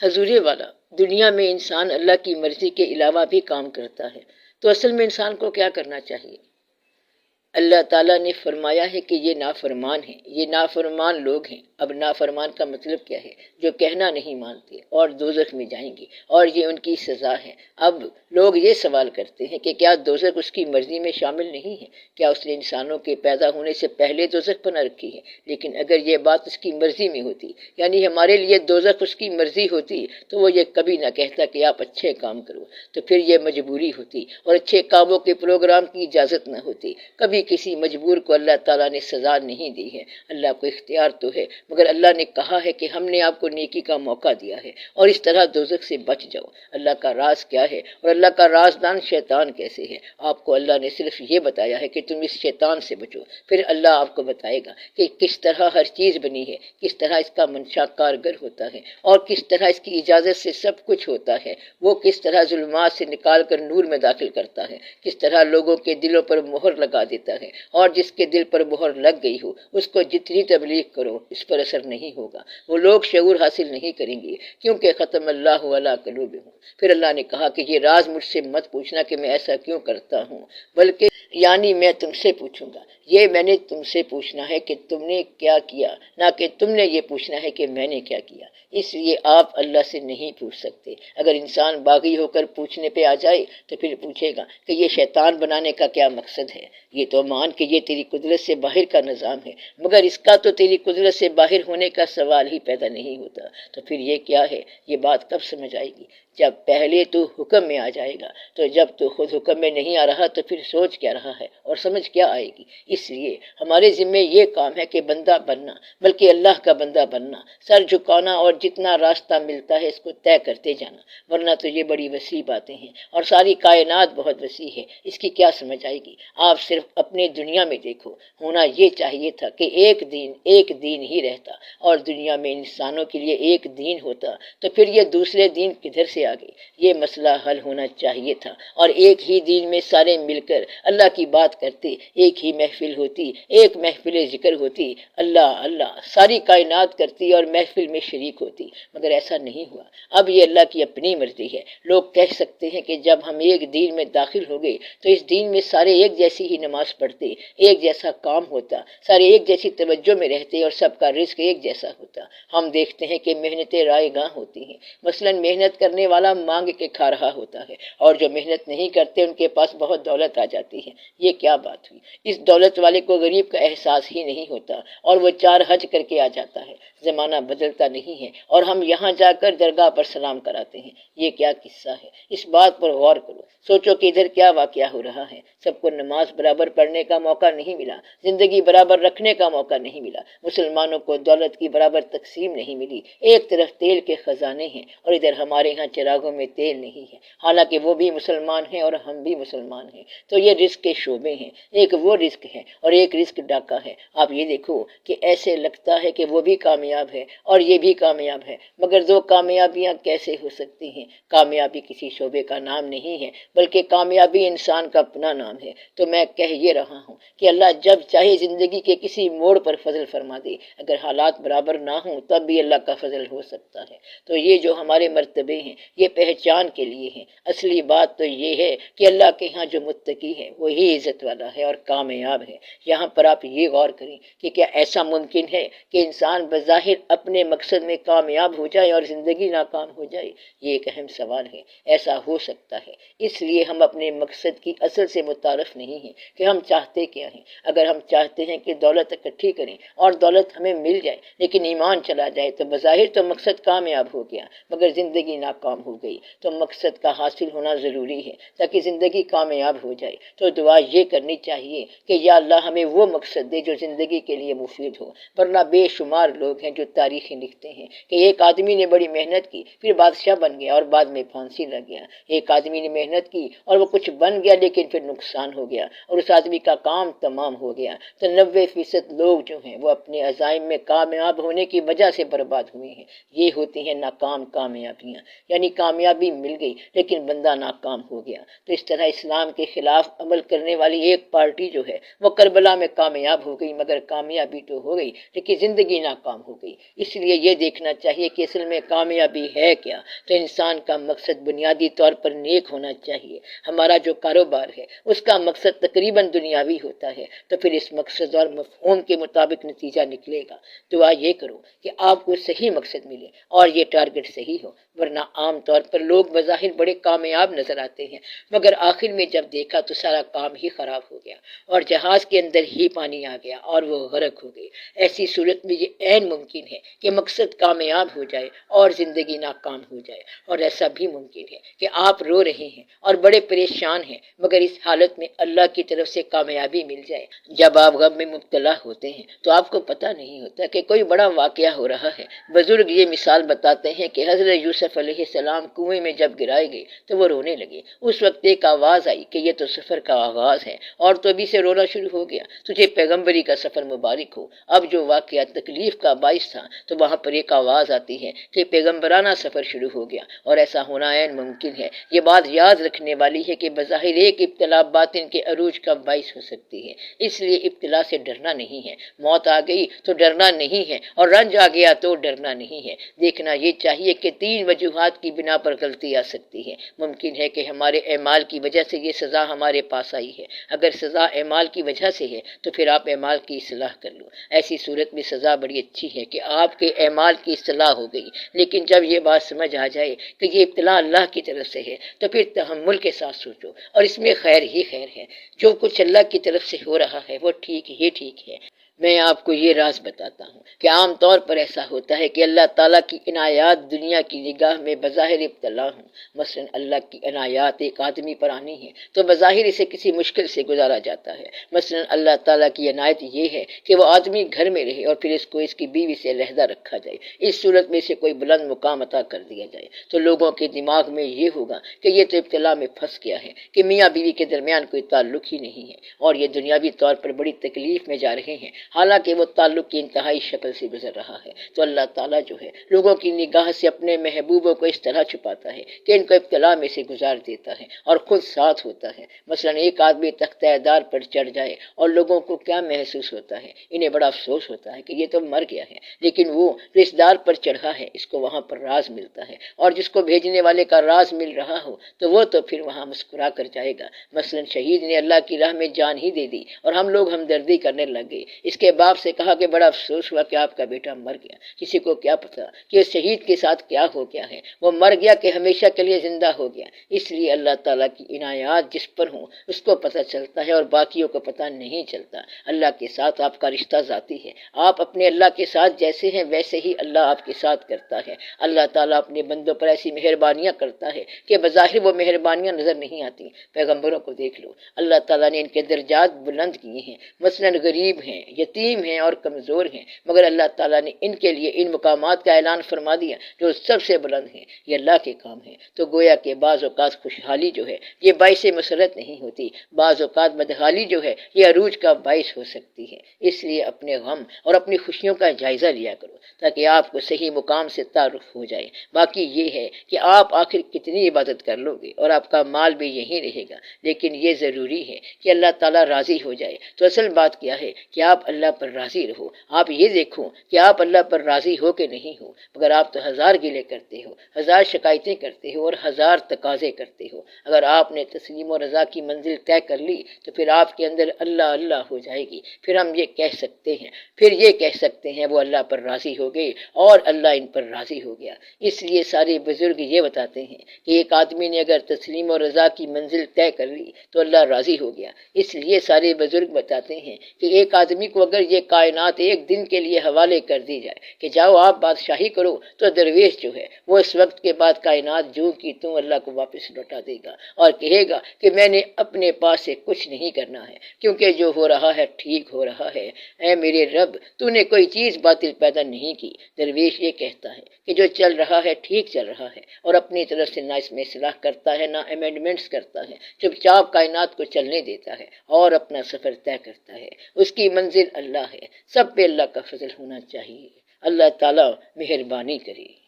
حضور والا، دنیا میں انسان اللہ کی مرضی کے علاوہ بھی کام کرتا ہے، تو اصل میں انسان کو کیا کرنا چاہیے؟ اللہ تعالیٰ نے فرمایا ہے کہ یہ نافرمان ہیں، یہ نافرمان لوگ ہیں۔ اب نافرمان کا مطلب کیا ہے؟ جو کہنا نہیں مانتے اور دوزخ میں جائیں گے، اور یہ ان کی سزا ہے۔ اب لوگ یہ سوال کرتے ہیں کہ کیا دوزخ اس کی مرضی میں شامل نہیں ہے؟ کیا اس نے انسانوں کے پیدا ہونے سے پہلے دوزخ بنا رکھی ہے؟ لیکن اگر یہ بات اس کی مرضی میں ہوتی، یعنی ہمارے لیے دوزخ اس کی مرضی ہوتی، تو وہ یہ کبھی نہ کہتا کہ آپ اچھے کام کرو، تو پھر یہ مجبوری ہوتی اور اچھے کاموں کے پروگرام کی اجازت نہ ہوتی۔ کبھی کسی مجبور کو اللہ تعالیٰ نے سزا نہیں دی ہے، اللہ کو اختیار تو ہے، مگر اللہ نے کہا ہے کہ ہم نے آپ کو نیکی کا موقع دیا ہے اور اس طرح دوزخ سے بچ جاؤ۔ اللہ کا راز کیا ہے اور اللہ کا رازدان شیطان کیسے ہے؟ آپ کو اللہ نے صرف یہ بتایا ہے کہ تم اس شیطان سے بچو، پھر اللہ آپ کو بتائے گا کہ کس طرح ہر چیز بنی ہے، کس طرح اس کا منشا کارگر ہوتا ہے اور کس طرح اس کی اجازت سے سب کچھ ہوتا ہے، وہ کس طرح ظلمات سے نکال کر نور میں داخل کرتا ہے، کس طرح لوگوں کے دلوں پر مہر لگا دیتا ہے، اور جس کے دل پر مہر لگ گئی ہو اس کو جتنی تبلیغ کرو اس پر اثر نہیں ہوگا، وہ لوگ شعور حاصل نہیں کریں گے، کیونکہ ختم اللہ علی قلوبہم۔ پھر اللہ نے کہا کہ یہ راز مجھ سے مت پوچھنا کہ میں ایسا کیوں کرتا ہوں، بلکہ یعنی میں تم سے پوچھوں گا، یہ میں نے تم سے پوچھنا ہے کہ تم نے کیا کیا، نہ کہ تم نے یہ پوچھنا ہے کہ میں نے کیا کیا۔ اس لیے آپ اللہ سے نہیں پوچھ سکتے۔ اگر انسان باغی ہو کر پوچھنے پہ آ جائے تو پھر پوچھے گا کہ یہ شیطان بنانے کا کیا مقصد ہے؟ یہ تو مان کہ یہ تیری قدرت سے باہر کا نظام ہے، مگر اس کا تو تیری قدرت سے باہر ہونے کا سوال ہی پیدا نہیں ہوتا، تو پھر یہ کیا ہے؟ یہ بات کب سمجھ آئے گی؟ جب پہلے تو حکم میں آ جائے گا، تو جب تو خود حکم میں نہیں آ رہا تو پھر سوچ کیا رہا ہے اور سمجھ کیا آئے گی؟ اس لیے ہمارے ذمے یہ کام ہے کہ بندہ بننا، بلکہ اللہ کا بندہ بننا، سر جھکانا اور جتنا راستہ ملتا ہے اس کو طے کرتے جانا، ورنہ تو یہ بڑی وسیع باتیں ہیں اور ساری کائنات بہت وسیع ہے، اس کی کیا سمجھ آئے گی؟ آپ صرف اپنے دنیا میں دیکھو، ہونا یہ چاہیے تھا کہ ایک دین ہی رہتا اور دنیا میں انسانوں کے لیے ایک دین ہوتا، تو پھر یہ دوسرے دین کدھر سے آ گئے؟ یہ مسئلہ حل ہونا چاہیے تھا اور ایک ہی دین میں سارے مل کر اللہ کی بات کرتے، ایک ہی محفل ہوتی، ایک محفل ذکر ہوتی، اللہ اللہ ساری کائنات کرتی اور محفل میں شریک ہوتی، مگر ایسا نہیں ہوا۔ اب یہ اللہ کی اپنی مرضی ہے۔ لوگ کہہ سکتے ہیں کہ جب ہم ایک دین میں داخل ہو گئے تو اس دین میں سارے ایک جیسی ہی نماز پڑھتے، ایک جیسا کام ہوتا، سارے ایک جیسی توجہ میں رہتے اور سب کا رزق ایک جیسا ہوتا۔ ہم دیکھتے ہیں کہ محنتیں رائے گاں ہوتی ہیں، مثلا محنت کرنے والا مانگ کے کھا رہا ہوتا ہے اور جو محنت نہیں کرتے ان کے پاس بہت دولت آ جاتی ہے۔ یہ کیا بات ہوئی؟ اس دولت والے کو غریب کا احساس ہی نہیں ہوتا اور وہ 4 حج کر کے آ جاتا ہے۔ زمانہ بدلتا نہیں ہے اور ہم یہاں جا کر درگاہ پر سلام کراتے ہیں۔ یہ کیا قصہ ہے؟ اس بات پر غور کرو، سوچو کہ ادھر کیا واقعہ ہو رہا ہے۔ سب کو نماز برابر پڑھنے کا موقع نہیں ملا، زندگی برابر رکھنے کا موقع نہیں ملا، مسلمانوں کو دولت کی برابر تقسیم نہیں ملی۔ ایک طرف تیل کے خزانے ہیں اور ادھر ہمارے ہاں چراغوں میں تیل نہیں ہے، حالانکہ وہ بھی مسلمان ہیں اور ہم بھی مسلمان ہیں۔ تو یہ رزق کے شعبے ہیں، ایک وہ رزق ہے اور ایک رزق ڈاکہ ہے۔ آپ یہ دیکھو کہ ایسے لگتا ہے کہ وہ بھی کامیاب ہے اور یہ بھی کامیاب ہے، مگر 2 کامیابیاں کیسے ہو سکتی ہیں؟ کامیابی کسی شعبے کا نام نہیں ہے، بلکہ کامیابی انسان کا اپنا نام ہے۔ تو میں کہہ یہ رہا ہوں کہ اللہ جب چاہے زندگی کے کسی موڑ پر فضل فرما دے، اگر حالات برابر نہ ہوں تب بھی اللہ کا فضل ہو سکتا ہے۔ تو یہ جو ہمارے مرتبے ہیں یہ پہچان کے لیے ہیں، اصلی بات تو یہ ہے کہ اللہ کے ہاں جو متقی ہے وہی عزت والا ہے اور کامیاب ہے۔ یہاں پر آپ یہ غور کریں کہ کیا ایسا ممکن ہے کہ انسان بظاہر اپنے مقصد میں کامیاب ہو جائے اور زندگی ناکام ہو جائے؟ یہ ایک اہم سوال ہے۔ ایسا ہو سکتا ہے، اس لیے ہم اپنے مقصد کی اصل سے متعارف نہیں ہیں کہ ہم چاہتے کیا ہیں۔ اگر ہم چاہتے ہیں کہ دولت اکٹھی کریں اور دولت ہمیں مل جائے لیکن ایمان چلا جائے تو بظاہر تو مقصد کامیاب ہو گیا مگر زندگی ناکام ہو گئی۔ تو مقصد کا حاصل ہونا ضروری ہے تاکہ زندگی کامیاب ہو جائے۔ تو دعا یہ کرنی چاہیے کہ یا اللہ ہمیں وہ مقصد دے جو زندگی کے لیے مفید ہو، ورنہ بے شمار لوگ ہیں جو تاریخیں لکھتے ہیں کہ ایک آدمی نے بڑی محنت کی پھر بادشاہ بن گیا اور بعد میں پھانسی لگ گیا، ایک آدمی نے محنت کی اور وہ کچھ بن گیا لیکن پھر نقصان ہو گیا، اور اس آدمی آدمی کا کام تمام ہو گیا تو 90% لوگ جو ہیں وہ اپنے عزائم میں کامیاب ہونے کی وجہ سے برباد ہوئے ہیں۔ یہ ہوتی ہیں ناکام کامیابیاں، یعنی کامیابی مل گئی لیکن بندہ ناکام ہو گیا۔ تو اس طرح اسلام کے خلاف عمل کرنے والی ایک پارٹی جو ہے وہ کربلا میں کامیاب ہو گئی، مگر کامیابی تو ہو گئی لیکن زندگی ناکام ہو گئی۔ اس لیے یہ دیکھنا چاہیے کہ اصل میں کامیابی ہے کیا۔ تو انسان کا مقصد بنیادی طور پر نیک ہونا چاہیے۔ ہمارا جو کاروبار ہے اس کا مقصد تقریباً دنیاوی ہوتا ہے، تو پھر اس مقصد اور مفہوم کے مطابق نتیجہ نکلے گا۔ دعا یہ کرو کہ آپ کو صحیح مقصد ملے اور یہ ٹارگٹ صحیح ہو، ورنہ عام طور پر لوگ بظاہر بڑے کامیاب نظر آتے ہیں مگر آخر میں جب دیکھا تو سارا کام ہی خراب ہو گیا اور جہاز کے اندر ہی پانی آ گیا اور وہ غرق ہو گئی۔ ایسی صورت میں یہ عین ممکن ہے کہ مقصد کامیاب ہو جائے اور زندگی ناکام ہو جائے، اور ایسا بھی ممکن ہے کہ آپ رو رہے ہیں اور بڑے پریشان ہیں مگر اس حالت میں اللہ کی طرف سے کامیابی مل جائے۔ جب آپ غم میں مبتلا ہوتے ہیں تو آپ کو پتہ نہیں ہوتا کہ کوئی بڑا واقعہ ہو رہا ہے۔ بزرگ یہ مثال بتاتے ہیں کہ حضرت یوسف علیہ السلام کنویں میں جب گرائے گئے تو وہ رونے لگے۔ اس وقت ایک آواز آئی کہ یہ تو سفر کا آغاز ہے، اور تو ابھی سے رونا شروع ہو گیا، تجھے پیغمبری کا سفر مبارک ہو۔ اب جو واقعہ تکلیف کا باعث تھا تو وہاں پر ایک آواز آتی ہے کہ پیغمبرانہ سفر شروع ہو گیا، اور ایسا ہونا عین ممکن ہے۔ یہ بات یاد رکھنے والی ہے کہ بظاہر ایک ابتلا باطن کے عروج کا باعث ہو سکتی ہے، اس لیے ابتلا سے ڈرنا نہیں ہے۔ موت آ گئی تو ڈرنا نہیں ہے، اور رنج آ گیا تو ڈرنا نہیں ہے۔ دیکھنا یہ چاہیے کہ 3 وجوہات کی بنا پر غلطی آ سکتی ہے۔ ممکن ہے کہ ہمارے اعمال کی وجہ سے یہ سزا ہمارے پاس آئی ہے۔ اگر سزا اعمال کی وجہ سے ہے تو پھر آپ اعمال کی اصلاح کر لو۔ ایسی صورت میں سزا بڑی اچھی ہے کہ آپ کے اعمال کی اصلاح ہو گئی، لیکن جب یہ بات سمجھ آ جائے کہ یہ ابتلا اللہ کی طرف سے ہے تو پھر تحمل کے ساتھ سوچو، اور اس میں خیر ہی خیر ہے۔ جو کچھ اللہ کی طرف سے ہو رہا ہے وہ ٹھیک ہی ٹھیک ہے۔ میں آپ کو یہ راز بتاتا ہوں کہ عام طور پر ایسا ہوتا ہے کہ اللہ تعالیٰ کی عنایات دنیا کی نگاہ میں بظاہر ابتلا ہوں۔ مثلا اللہ کی عنایات ایک آدمی پر آنی ہے تو بظاہر اسے کسی مشکل سے گزارا جاتا ہے۔ مثلا اللہ تعالیٰ کی عنایت یہ ہے کہ وہ آدمی گھر میں رہے اور پھر اس کو اس کی بیوی سے علیحدہ رکھا جائے، اس صورت میں اسے کوئی بلند مقام عطا کر دیا جائے، تو لوگوں کے دماغ میں یہ ہوگا کہ یہ تو ابتلا میں پھنس گیا ہے، کہ میاں بیوی کے درمیان کوئی تعلق ہی نہیں ہے اور یہ دنیاوی طور پر بڑی تکلیف میں جا رہے ہیں، حالانکہ وہ تعلق کی انتہائی شکل سے گزر رہا ہے۔ تو اللہ تعالیٰ جو ہے لوگوں کی نگاہ سے اپنے محبوبوں کو اس طرح چھپاتا ہے کہ ان کو ابتلا میں سے گزار دیتا ہے اور خود ساتھ ہوتا ہے۔ مثلا ایک آدمی تختہ دار پر چڑھ جائے اور لوگوں کو کیا محسوس ہوتا ہے؟ انہیں بڑا افسوس ہوتا ہے کہ یہ تو مر گیا ہے، لیکن وہ جو اس دار پر چڑھا ہے اس کو وہاں پر راز ملتا ہے، اور جس کو بھیجنے والے کا راز مل رہا ہو تو وہ تو پھر وہاں مسکرا کر جائے گا۔ مثلا شہید نے اللہ کی راہ میں جان ہی دے دی اور ہم لوگ ہمدردی کرنے لگ گئے، اس کے باپ سے کہا کہ بڑا افسوس ہوا کہ آپ کا بیٹا مر گیا۔ کسی کو کیا پتا کہ اس شہید کے ساتھ کیا ہو گیا ہے، وہ مر گیا کہ ہمیشہ کے لیے زندہ ہو گیا۔ اس لیے اللہ تعالیٰ کی عنایات جس پر ہوں اس کو پتہ چلتا ہے اور باقیوں کو پتہ نہیں چلتا۔ اللہ کے ساتھ آپ کا رشتہ ذاتی ہے، آپ اپنے اللہ کے ساتھ جیسے ہیں ویسے ہی اللہ آپ کے ساتھ کرتا ہے۔ اللہ تعالیٰ اپنے بندوں پر ایسی مہربانیاں کرتا ہے کہ بظاہر وہ مہربانیاں نظر نہیں آتی۔ پیغمبروں کو دیکھ لو، اللہ تعالیٰ نے ان کے درجات بلند کیے ہیں، مثلا غریب ہیں، یتیم ہیں اور کمزور ہیں، مگر اللہ تعالیٰ نے ان کے لیے ان مقامات کا اعلان فرما دیا جو سب سے بلند ہیں۔ یہ اللہ کے کام ہیں۔ تو گویا کہ بعض اوقات خوشحالی جو ہے یہ باعث مسرت نہیں ہوتی، بعض اوقات بدحالی جو ہے یہ عروج کا باعث ہو سکتی ہے۔ اس لیے اپنے غم اور اپنی خوشیوں کا جائزہ لیا کرو تاکہ آپ کو صحیح مقام سے تعارف ہو جائے۔ باقی یہ ہے کہ آپ آخر کتنی عبادت کر لو گے اور آپ کا مال بھی یہیں رہے گا، لیکن یہ ضروری ہے کہ اللہ تعالیٰ راضی ہو جائے۔ تو اصل بات کیا ہے کہ آپ اللہ پر راضی رہو۔ آپ یہ دیکھو کہ آپ اللہ پر راضی ہو کہ نہیں ہو، مگر آپ تو 1000 گلے کرتے ہو، 1000 شکایتیں کرتے ہو اور 1000 تقاضے کرتے ہو۔ اگر آپ نے تسلیم و رضا کی منزل طے کر لی تو پھر آپ کے اندر اللہ اللہ ہو جائے گی۔ پھر ہم یہ کہہ سکتے ہیں وہ اللہ پر راضی ہو گئے اور اللہ ان پر راضی ہو گیا۔ اس لیے سارے بزرگ یہ بتاتے ہیں کہ ایک آدمی نے اگر تسلیم و رضا کی منزل طے کر لی تو اللہ راضی ہو گیا۔ اس لیے سارے بزرگ بتاتے ہیں کہ ایک آدمی کو کو اگر یہ کائنات ایک دن کے لیے حوالے کر دی جائے کہ جاؤ آپ بادشاہی کرو، تو درویش جو ہے وہ اس وقت کے بعد کائنات جو کی توں اللہ کو واپس لوٹا دے گا اور کہے گا کہ میں نے اپنے پاس سے کچھ نہیں کرنا ہے، کیونکہ جو ہو رہا ہے ٹھیک ہو رہا ہے۔ اے میرے رب، تو نے کوئی چیز باطل پیدا نہیں کی۔ درویش یہ کہتا ہے کہ جو چل رہا ہے ٹھیک چل رہا ہے، اور اپنی طرف سے نہ اس میں اصلاح کرتا ہے، نہ امینڈمنٹس کرتا ہے، چپ چاپ کائنات کو چلنے دیتا ہے اور اپنا سفر طے کرتا ہے۔ اس کی منزل اللہ ہے، سب پہ اللہ کا فضل ہونا چاہیے۔ اللہ تعالیٰ مہربانی کرے۔